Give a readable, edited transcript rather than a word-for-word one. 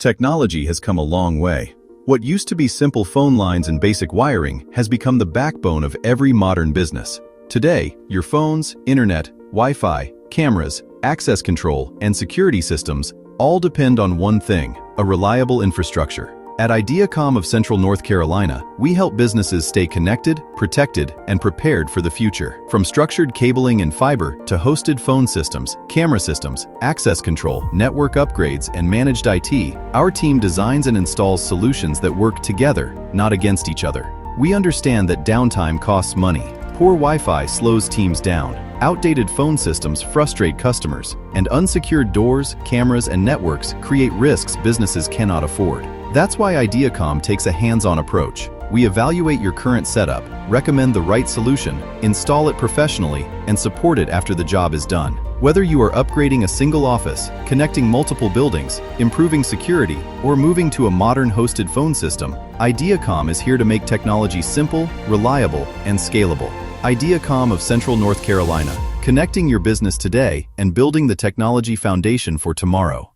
Technology has come a long way. What used to be simple phone lines and basic wiring has become the backbone of every modern business. Today, your phones, internet, Wi-Fi, cameras, access control, and security systems all depend on one thing: a reliable infrastructure. At Ideacom of Central North Carolina, we help businesses stay connected, protected, and prepared for the future. From structured cabling and fiber to hosted phone systems, camera systems, access control, network upgrades, and managed IT, our team designs and installs solutions that work together, not against each other. We understand that downtime costs money. Poor Wi-Fi slows teams down. Outdated phone systems frustrate customers, and unsecured doors, cameras, and networks create risks businesses cannot afford. That's why Ideacom takes a hands-on approach. We evaluate your current setup, recommend the right solution, install it professionally, and support it after the job is done. Whether you are upgrading a single office, connecting multiple buildings, improving security, or moving to a modern hosted phone system, Ideacom is here to make technology simple, reliable, and scalable. Ideacom of Central North Carolina, connecting your business today and building the technology foundation for tomorrow.